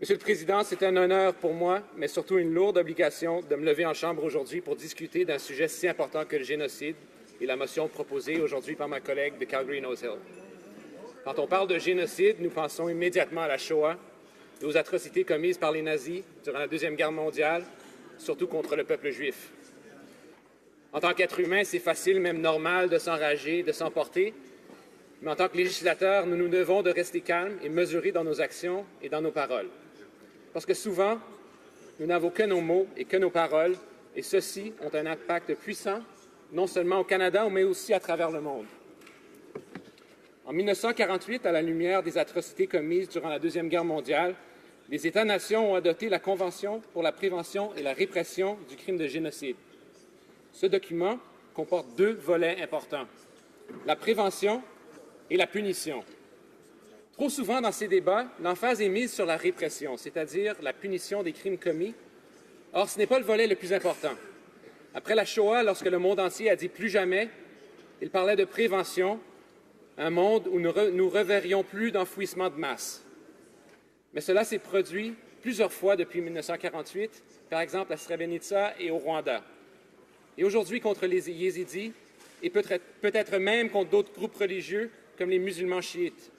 Monsieur le Président, c'est un honneur pour moi, mais surtout une lourde obligation de me lever en chambre aujourd'hui pour discuter d'un sujet si important que le génocide et la motion proposée aujourd'hui par ma collègue de Calgary-Nose Hill. Quand on parle de génocide, nous pensons immédiatement à la Shoah et aux atrocités commises par les nazis durant la Deuxième Guerre mondiale, surtout contre le peuple juif. En tant qu'être humain, c'est facile, même normal, de s'enrager, de s'emporter, mais en tant que législateurs, nous nous devons de rester calmes et mesurés dans nos actions et dans nos paroles. Parce que souvent, nous n'avons que nos mots et que nos paroles, et ceux-ci ont un impact puissant, non seulement au Canada, mais aussi à travers le monde. En 1948, à la lumière des atrocités commises durant la Deuxième Guerre mondiale, les États-nations ont adopté la Convention pour la prévention et la répression du crime de génocide. Ce document comporte deux volets importants, la prévention et la punition. Trop souvent dans ces débats, l'emphase est mise sur la répression, c'est-à-dire la punition des crimes commis. Or, ce n'est pas le volet le plus important. Après la Shoah, lorsque le monde entier a dit « plus jamais », il parlait de prévention, un monde où nous ne reverrions plus d'enfouissement de masse. Mais cela s'est produit plusieurs fois depuis 1948, par exemple à Srebrenica et au Rwanda. Et aujourd'hui contre les yézidis, et peut-être même contre d'autres groupes religieux comme les musulmans chiites.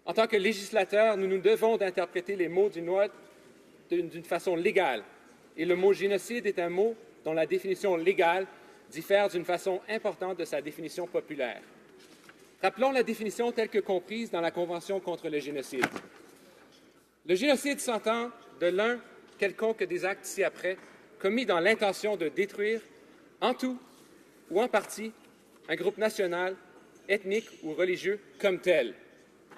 En tant que législateurs, nous nous devons d'interpréter les mots d'une loi d'une façon légale. Et le mot génocide est un mot dont la définition légale diffère d'une façon importante de sa définition populaire. Rappelons la définition telle que comprise dans la Convention contre le génocide. Le génocide s'entend de l'un quelconque des actes ci-après commis dans l'intention de détruire, en tout ou en partie, un groupe national, ethnique ou religieux comme tel.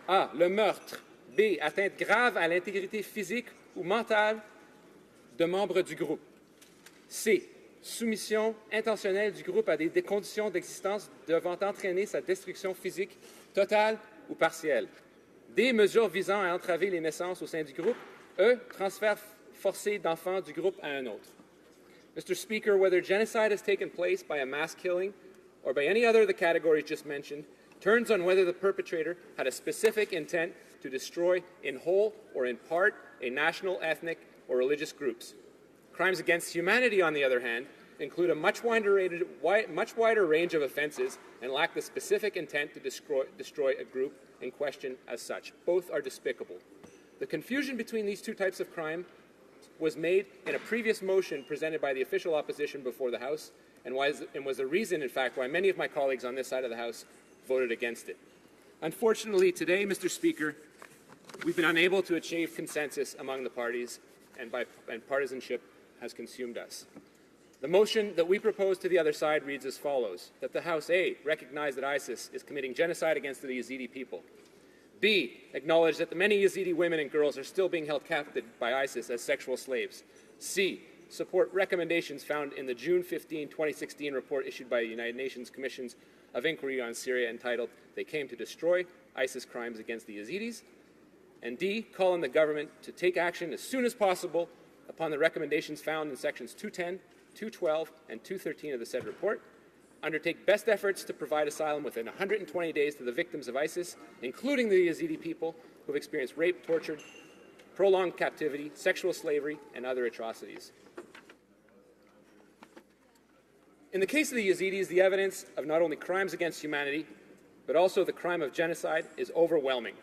A. Le meurtre. B. Atteinte grave à l'intégrité physique ou mentale de membres du groupe. C. Soumission intentionnelle du groupe à des conditions d'existence devant entraîner sa destruction physique totale ou partielle. D. Mesures visant à entraver les naissances au sein du groupe. E. Transfert forcé d'enfants du groupe à un autre. Mr. Speaker, whether genocide has taken place by a mass killing or by any other of the categories just mentioned, turns on whether the perpetrator had a specific intent to destroy in whole or in part a national, ethnic, or religious groups. Crimes against humanity, on the other hand, include a much wider range of offenses and lack the specific intent to destroy a group in question as such. Both are despicable. The confusion between these two types of crime was made in a previous motion presented by the official opposition before the House and was the reason, in fact, why many of my colleagues on this side of the House voted against it. Unfortunately, today, Mr. Speaker, we've been unable to achieve consensus among the parties, and partisanship has consumed us. The motion that we propose to the other side reads as follows, that the House, A, recognize that ISIS is committing genocide against the Yazidi people. B, acknowledge that the many Yazidi women and girls are still being held captive by ISIS as sexual slaves. C, support recommendations found in the June 15, 2016 report issued by the United Nations Commissions of Inquiry on Syria entitled, They Came to Destroy ISIS Crimes Against the Yazidis. And D, call on the government to take action as soon as possible upon the recommendations found in sections 210, 212, and 213 of the said report, undertake best efforts to provide asylum within 120 days to the victims of ISIS, including the Yazidi people who have experienced rape, torture, prolonged captivity, sexual slavery, and other atrocities. In the case of the Yazidis, the evidence of not only crimes against humanity, but also the crime of genocide is overwhelming,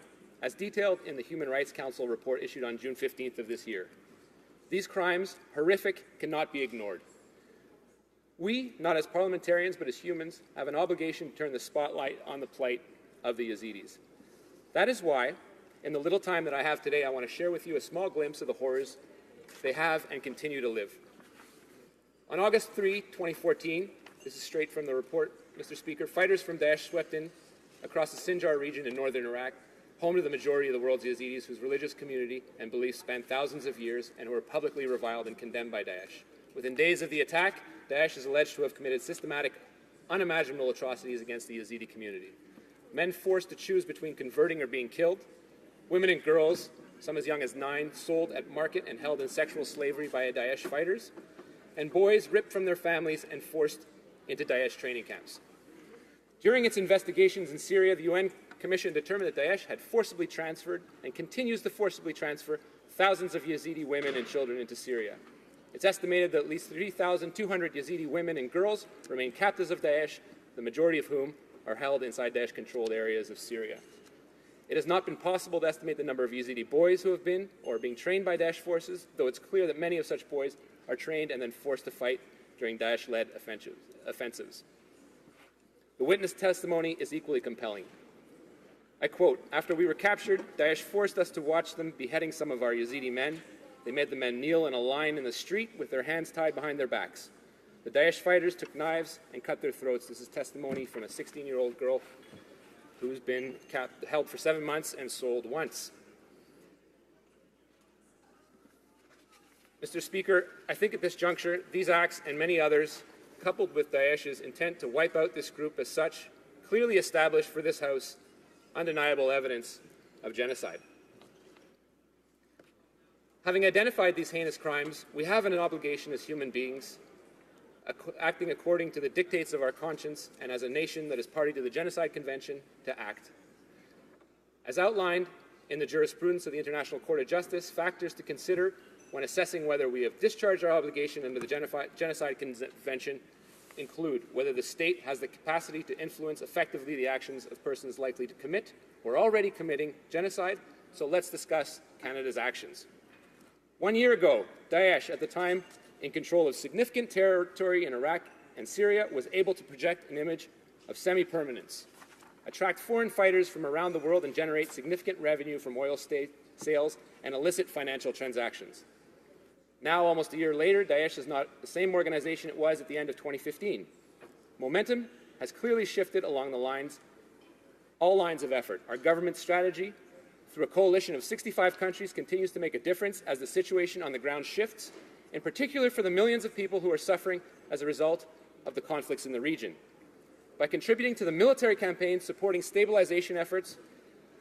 as detailed in the Human Rights Council report issued on June 15th of this year. These crimes, horrific, cannot be ignored. We, not as parliamentarians, but as humans, have an obligation to turn the spotlight on the plight of the Yazidis. That is why, in the little time that I have today, I want to share with you a small glimpse of the horrors they have and continue to live. On August 3, 2014, this is straight from the report, Mr. Speaker, fighters from Daesh swept in across the Sinjar region in northern Iraq, home to the majority of the world's Yazidis, whose religious community and beliefs span thousands of years and who are publicly reviled and condemned by Daesh. Within days of the attack, Daesh is alleged to have committed systematic, unimaginable atrocities against the Yazidi community. Men forced to choose between converting or being killed, women and girls, some as young as 9, sold at market and held in sexual slavery by Daesh fighters, and boys ripped from their families and forced into Daesh training camps. During its investigations in Syria, the UN Commission determined that Daesh had forcibly transferred and continues to forcibly transfer thousands of Yazidi women and children into Syria. It's estimated that at least 3,200 Yazidi women and girls remain captives of Daesh, the majority of whom are held inside Daesh-controlled areas of Syria. It has not been possible to estimate the number of Yazidi boys who have been or are being trained by Daesh forces, though it's clear that many of such boys are trained and then forced to fight during Daesh-led offensives. The witness testimony is equally compelling. I quote, "After we were captured, Daesh forced us to watch them beheading some of our Yazidi men. They made the men kneel in a line in the street with their hands tied behind their backs. The Daesh fighters took knives and cut their throats." This is testimony from a 16-year-old girl who's been held for 7 months and sold once. Mr. Speaker, I think at this juncture, these acts and many others, coupled with Daesh's intent to wipe out this group as such, clearly established for this House undeniable evidence of genocide. Having identified these heinous crimes, we have an obligation as human beings, acting according to the dictates of our conscience and as a nation that is party to the Genocide Convention, to act. As outlined in the jurisprudence of the International Court of Justice, factors to consider when assessing whether we have discharged our obligation under the Genocide Convention include whether the state has the capacity to influence effectively the actions of persons likely to commit or already committing genocide. So let's discuss Canada's actions. 1 year ago, Daesh, at the time in control of significant territory in Iraq and Syria, was able to project an image of semi-permanence, attract foreign fighters from around the world and generate significant revenue from oil sales and illicit financial transactions. Now, almost a year later, Daesh is not the same organization it was at the end of 2015. Momentum has clearly shifted along all lines of effort. Our government strategy, through a coalition of 65 countries, continues to make a difference as the situation on the ground shifts, in particular for the millions of people who are suffering as a result of the conflicts in the region. By contributing to the military campaign supporting stabilization efforts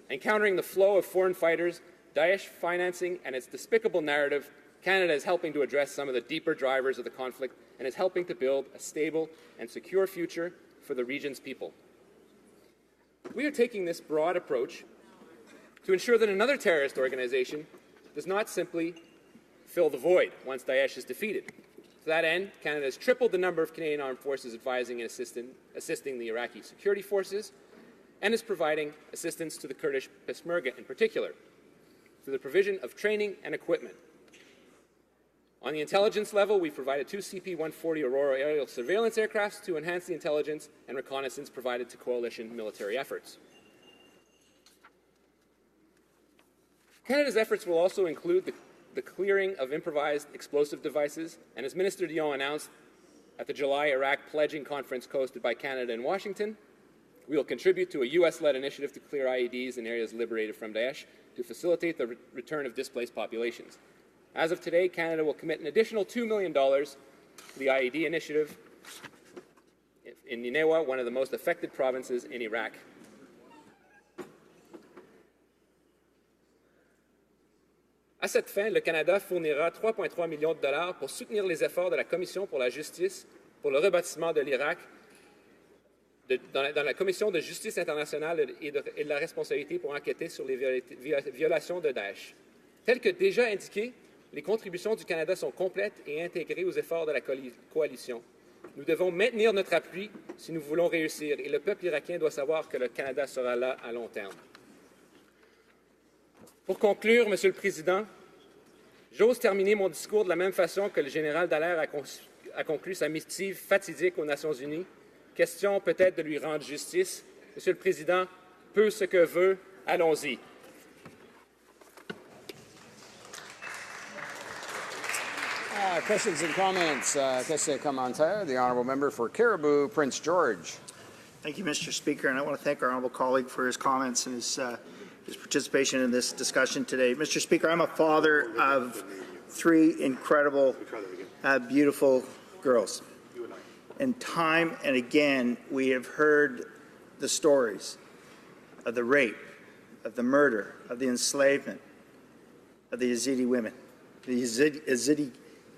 and countering the flow of foreign fighters, Daesh financing, and its despicable narrative, Canada is helping to address some of the deeper drivers of the conflict and is helping to build a stable and secure future for the region's people. We are taking this broad approach to ensure that another terrorist organization does not simply fill the void once Daesh is defeated. To that end, Canada has tripled the number of Canadian Armed Forces advising and assisting the Iraqi security forces and is providing assistance to the Kurdish Peshmerga in particular through the provision of training and equipment. On the intelligence level, we provided 2 CP-140 Aurora aerial surveillance aircrafts to enhance the intelligence and reconnaissance provided to coalition military efforts. Canada's efforts will also include the clearing of improvised explosive devices, and as Minister Dion announced at the July Iraq Pledging Conference hosted by Canada in Washington, we will contribute to a U.S.-led initiative to clear IEDs in areas liberated from Daesh to facilitate the return of displaced populations. As of today, Canada will commit an additional $2 million to the IED initiative in Nineveh, one of the most affected provinces in Iraq. À cette fin, le Canada fournira 3,3 millions de dollars pour soutenir les efforts de la Commission pour la justice pour le rebâtiment de l'Irak dans la Commission de justice internationale et de la responsabilité pour enquêter sur les violations de Daesh. Tel que déjà indiqué, les contributions du Canada sont complètes et intégrées aux efforts de la coalition. Nous devons maintenir notre appui si nous voulons réussir et le peuple irakien doit savoir que le Canada sera là à long terme. Pour conclure, Monsieur le Président, j'ose terminer mon discours de la même façon que le général Dallaire a conclu sa missive fatidique aux Nations unies. Question peut-être de lui rendre justice. Monsieur le Président, peu ce que veut, allons-y. Questions and comments. Question commentaire. The Honourable Member for Caribou, Prince George. Thank you, Mr. Speaker, and I want to thank our honourable colleague for his comments and his participation in this discussion today. Mr. Speaker, I'm a father of 3 incredible, beautiful girls. And time and again, we have heard the stories of the rape, of the murder, of the enslavement of the Yazidi women, the Yazidi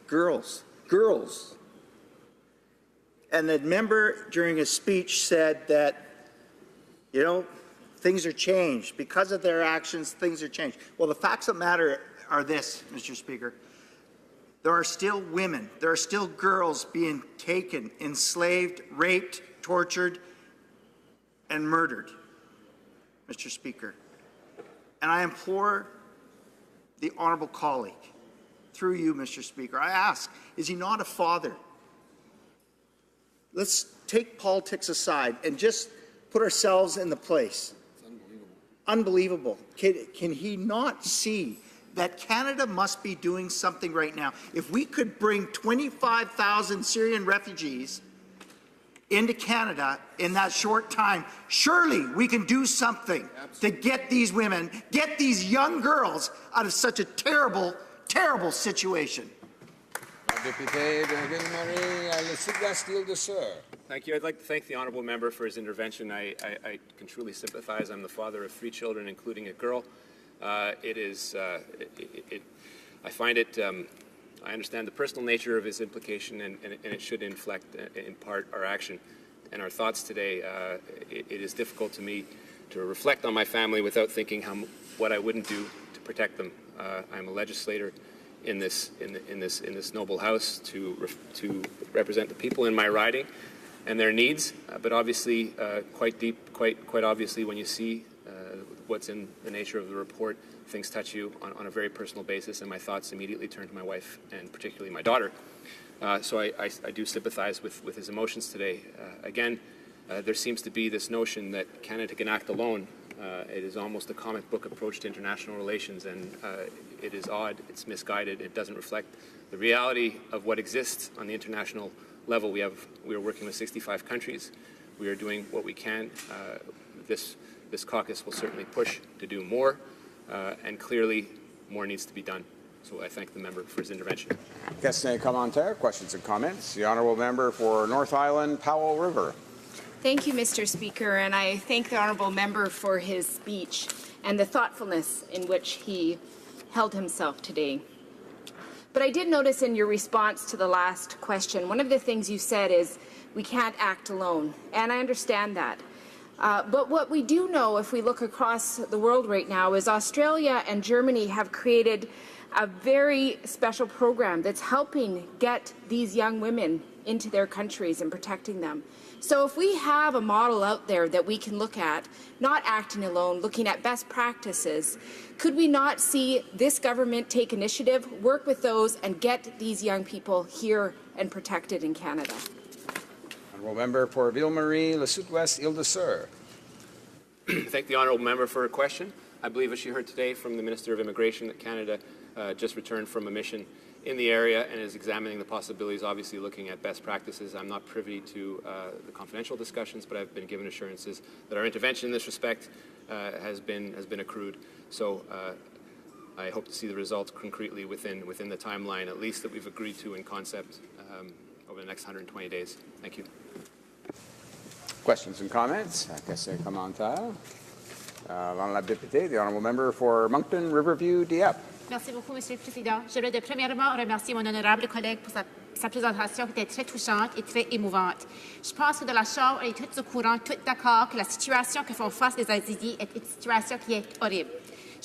girls. And the member during his speech said that, you know, things are changed. Because of their actions, things are changed. Well, the facts of the matter are this, Mr. Speaker. There are still women, there are still girls being taken, enslaved, raped, tortured, and murdered, Mr. Speaker. And I implore the honourable colleague, through you, Mr. Speaker, I ask, is he not a father? Let's take politics aside and just put ourselves in the place. It's unbelievable. Can he not see that Canada must be doing something right now? If we could bring 25,000 Syrian refugees into Canada in that short time, surely we can do something to get these women, get these young girls out of such a terrible, terrible situation. Thank you. I'd like to thank the honourable member for his intervention. I can truly sympathize. I'm the father of 3 children, including a girl. I find it, I understand the personal nature of his implication, and it should inflect, in part, our action and our thoughts today. It is difficult to me to reflect on my family without thinking what I wouldn't do to protect them. I'm a legislator in this noble house to represent the people in my riding and their needs, but obviously, quite obviously, when you see what's in the nature of the report, things touch you on a very personal basis, and my thoughts immediately turn to my wife and particularly my daughter. So I do sympathize with his emotions today. Again, there seems to be this notion that Canada can act alone. It is almost a comic book approach to international relations, and it is odd, it's misguided, it doesn't reflect the reality of what exists on the international level. We are working with 65 countries. We are doing what we can. This caucus will certainly push to do more, and clearly more needs to be done. So I thank the member for his intervention. Questions et commentaires, questions and comments. The honourable member for North Island, Powell River. Thank you, Mr. Speaker, and I thank the honourable member for his speech and the thoughtfulness in which he held himself today. But I did notice in your response to the last question, one of the things you said is, we can't act alone, and I understand that. But what we do know, if we look across the world right now, is Australia and Germany have created a very special program that's helping get these young women into their countries and protecting them. So if we have a model out there that we can look at, not acting alone, looking at best practices, could we not see this government take initiative, work with those, and get these young people here and protected in Canada? Honourable member for Ville-Marie, Le Sud-Ouest, Île-de-Sur. Thank the honourable member for her question. I believe, as she heard today from the Minister of Immigration, that Canada just returned from a mission in the area and is examining the possibilities, obviously looking at best practices. I'm not privy to the confidential discussions, but I've been given assurances that our intervention in this respect has been accrued. So I hope to see the results concretely within the timeline, at least, that we've agreed to in concept over the next 120 days. Thank you. Questions and comments. Questions et commentaires. L'honorable député, the honourable member for Moncton, Riverview, Dieppe. Merci beaucoup, Monsieur le Président. Je voudrais premièrement remercier mon honorable collègue pour sa présentation qui était très touchante et très émouvante. Je pense que dans la Chambre, on est tous au courant, tous d'accord que la situation que font face les Yazidis est une situation qui est horrible.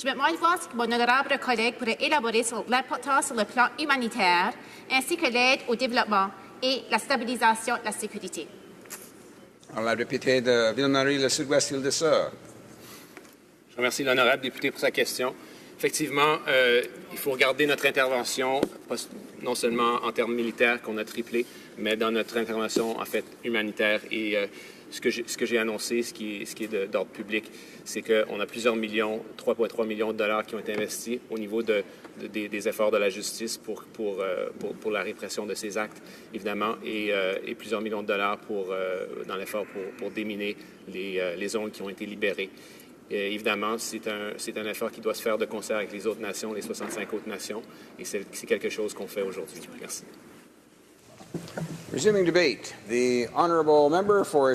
Je me demande voir si mon honorable collègue pourrait élaborer sur l'importance sur le plan humanitaire, ainsi que l'aide au développement et la stabilisation de la sécurité. Honorable député de Ville-Marie, Le Sud-Ouest, Île-de-Sur. Je remercie l'honorable député pour sa question. Effectivement, il faut regarder notre intervention, non seulement en termes militaires qu'on a triplé, mais dans notre intervention en fait humanitaire. Et ce que j'ai annoncé, ce qui est d'ordre public, c'est qu'on a plusieurs millions, 3,3 millions de dollars qui ont été investis au niveau des efforts de la justice pour la répression de ces actes, évidemment, et plusieurs millions de dollars dans l'effort pour déminer les zones qui ont été libérées. Et évidemment, c'est un effort qui doit se faire de concert avec les autres nations, les 65 autres nations, et c'est quelque chose qu'on fait aujourd'hui. Merci. Resuming debate, the honourable member for